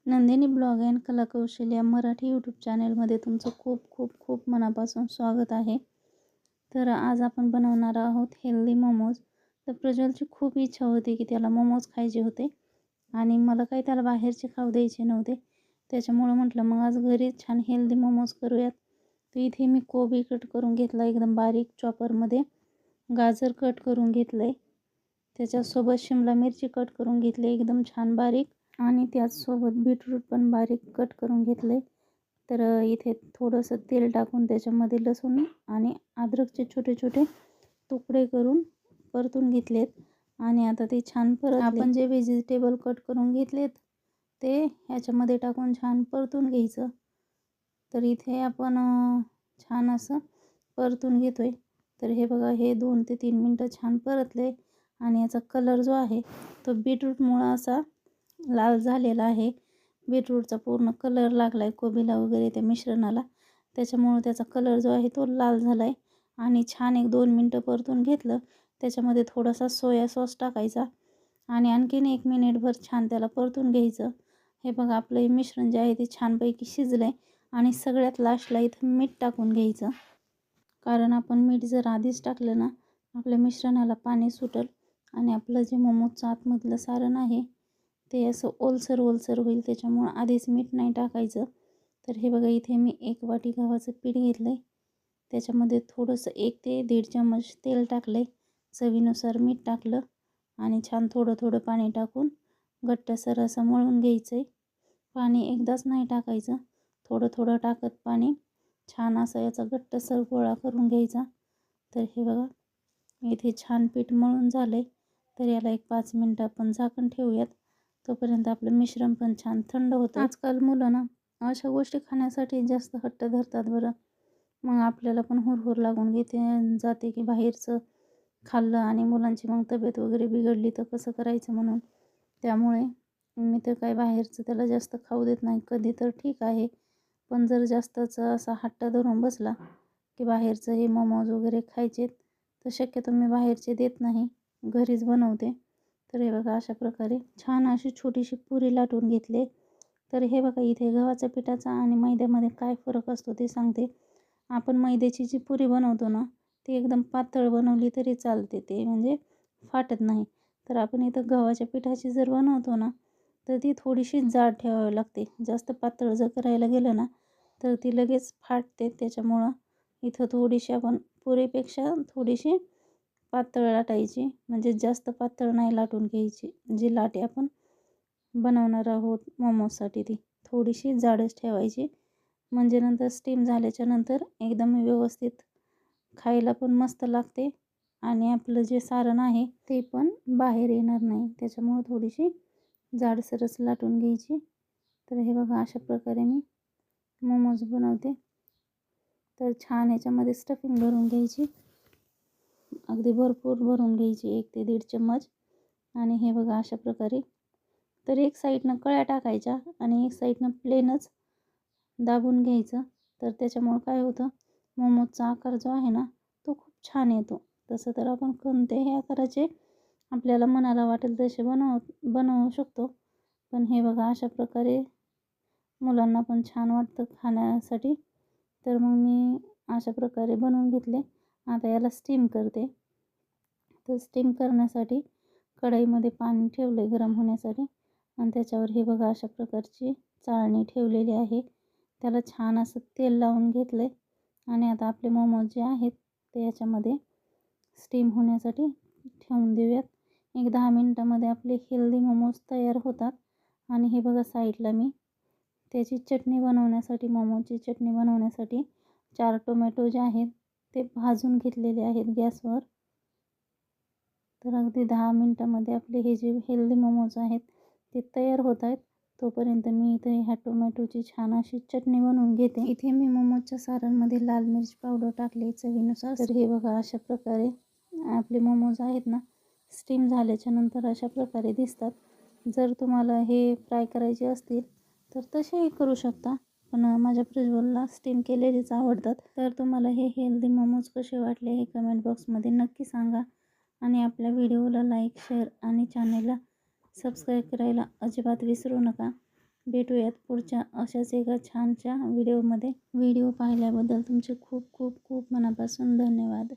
Nandini blog and कलाकौशल्य या Marathi YouTube चॅनलमध्ये तुमचं खूप खूप खूप मनापासून स्वागत आहे. तर आज आपण बनवणार आहोत हेल्दी मोमोज. तर प्रज्वलची खूप इच्छा होती की त्याला मोमोज खायचे होते आणि मला काही त्याला बाहेरचे खाऊ द्यायचे नव्हते. त्याच्यामुळं म्हटलं मग आज घरी छान हेल्दी मोमोज करूयात. तर इथे मी कोबी कट करून घेतला एकदम बारीक चॉपरमध्ये, गाजर कट करून घेतलं आहे, त्याच्यासोबत शिमला मिरची कट करून घेतली एकदम छान बारीक, आणि त्याचसोबत बीटरूट पण बारीक कट करून घेतले. तर इथे थोडंसं तेल टाकून त्याच्यामध्ये लसूण आणि अद्रकचे छोटे छोटे तुकडे करून परतून घेतलेत. आणि आता ते छान आपण जे व्हेजिटेबल कट करून घेतलेत ते ह्याच्यामध्ये टाकून छान परतून घ्यायचं. तर इथे आपण छान असं परतून घेतोय. तर हे बघा, हे 2 ते 3 मिनटं छान परतले आणि याचा कलर जो आहे तो बीटरूटमुळं असा लाल झालेला आहे. बीटरूटचा पूर्ण कलर लागला आहे कोबीला वगैरे त्या मिश्रणाला, त्याच्यामुळं त्याचा कलर जो आहे तो लाल झाला आहे. आणि छान 1-2 मिनटं परतून घेतलं. त्याच्यामध्ये थोडासा सोया सॉस टाकायचा आणि आणखीन 1 मिनिटभर छान त्याला परतून घ्यायचं. हे बघा, आपलं हे मिश्रण जे आहे ते छानपैकी शिजलं आहे. आणि सगळ्यात लास्टला इथं मीठ टाकून घ्यायचं, कारण आपण मीठ जर आधीच टाकलं ना आपल्या मिश्रणाला पाणी सुटेल आणि आपलं जे मोमोजचं आतमधलं सारण आहे ते असं ओलसर ओलसर होईल. त्याच्यामुळं आधीच मीठ नाही टाकायचं. तर हे बघा, इथे मी 1 वाटी गव्हाचं पीठ घेतलं आहे, त्याच्यामध्ये थोडंसं 1 ते 1.5 चम्मच तेल टाकलं आहे, चवीनुसार मीठ टाकलं आणि छान थोडं थोडं पाणी टाकून घट्टसर असं मळून घ्यायचं आहे. पाणी एकदाच नाही टाकायचं, थोडं थोडं टाकत पाणी छान असा याचा घट्टसर गोळा करून घ्यायचा. तर हे बघा, इथे छान पीठ मळून झालं आहे. तर याला 1-5 मिनटं आपण झाकण ठेवूयात, तोपर्यंत आपलं मिश्रण पण छान थंड होतं. आजकाल मुलं ना अशा गोष्टी खाण्यासाठी जास्त हट्ट धरतात बरं. मग आपल्याला पण हुरहुर लागून जाते की बाहेरचं खाल्लं आणि मुलांची मग तब्येत वगैरे बिघडली तर कसं करायचं म्हणून. त्यामुळे मी तर काय बाहेरचं त्याला जास्त खाऊ देत नाही. कधी तर ठीक आहे, पण जर जास्तच असा हट्ट धरून बसला की बाहेरचं हे मोमोज वगैरे खायचे, तर शक्यतो मी बाहेरचे देत नाही, घरीच बनवते. तर हे बघा, अशा प्रकारे छान अशी छोटीशी पुरी लाटून घेतली. तर हे बघा, इथे गव्हाच्या पिठाचा आणि मैद्यामध्ये काय फरक असतो ते सांगते. आपण मैद्याची जी पुरी बनवतो ना ती एकदम पातळ बनवली तरी चालते, ते म्हणजे फाटत नाही. तर आपण इथं गव्हाच्या पिठाची जर बनवतो ना तर ती थोडीशी जाड ठेवावी लागते. जास्त पातळ जर करायला गेलं ना तर ती लगेच फाटते. त्याच्यामुळं इथं थोडीशी आपण पुरीपेक्षा थोडीशी पातळ लाटायची, म्हणजे जास्त पातळ नाही लाटून घ्यायची. जी लाटी आपण बनवणार आहोत मोमोजसाठी ती थोडीशी जाडच ठेवायची, म्हणजे नंतर स्टीम झाल्याच्या नंतर एकदम व्यवस्थित खायला पण मस्त लागते आणि आपलं जे सारण आहे ते पण बाहेर येणार नाही. त्याच्यामुळं थोडीशी जाडसरच लाटून घ्यायची. तर हे बघा, अशा प्रकारे मी मोमोज बनवते. तर छान याच्यामध्ये स्टफिंग भरून घ्यायची, अगदी भरपूर भरून घ्यायची, 1 ते 1.5 चम्मच. आणि हे बघा, अशा प्रकारे. तर एक साईडनं कळ्या टाकायच्या आणि एक साईडनं प्लेनच दाबून घ्यायचं. तर त्याच्यामुळं काय होतं, मोमोजचा आकार जो आहे ना तो खूप छान येतो. तसं तर आपण कोणत्याही आकाराचे आपल्याला मनाला वाटेल तसे बनवू शकतो. पण हे बघा, अशा प्रकारे मुलांना पण छान वाटतं खाण्यासाठी. तर मग मी अशा प्रकारे बनवून घेतले. आता याला स्टीम करते. तर स्टीम करण्यासाठी कढईमध्ये पाणी ठेवले गरम होण्यासाठी आणि त्याच्यावर हे बघा, अशा प्रकारची चाळणी ठेवलेली आहे. त्याला छान असं तेल लावून घेतलं आणि आता आपले मोमोज जे आहेत ते याच्यामध्ये स्टीम होण्यासाठी ठेवून देऊयात. 1-10 मिनटामध्ये आपले हेल्दी मोमोज तयार होतात. आणि हे बघा, साईडला मी त्याची चटणी बनवण्यासाठी, मोमोजची चटणी बनवण्यासाठी 4 टोमॅटो जे आहेत ते भाजून घेतलेले आहेत गॅसवर. तर अगदी 10 मिनटामध्ये आपले हे जे हेल्दी मोमोज आहेत ते तयार होत आहेत. तोपर्यंत मी इथे ह्या टोमॅटोची छान अशी चटणी बनवून घेते. इथे मी मोमोजच्या सारणमध्ये लाल मिरची पावडर टाकली चवीनुसार. तर हे बघा, अशा प्रकारे आपले मोमोज आहेत ना स्टीम झाल्याच्या नंतर अशा प्रकारे दिसतात. जर तुम्हाला हे फ्राय करायचे असतील तर तसेही करू शकता, पण माझ्या प्रज्वलला स्टीम केलेलेच आवडतात. तर तुम्हाला हे हेल्दी मोमोज कसे वाटले हे कमेंट बॉक्समध्ये नक्की सांगा. आणि आपल्या व्हिडिओला लाईक, शेअर आणि चॅनलला सबस्क्राईब करायला अजिबात विसरू नका. भेटूयात पुढच्या अशाच एका छानशा व्हिडिओमध्ये. व्हिडिओ पाहिल्याबद्दल तुमचे खूप खूप खूप मनापासून धन्यवाद.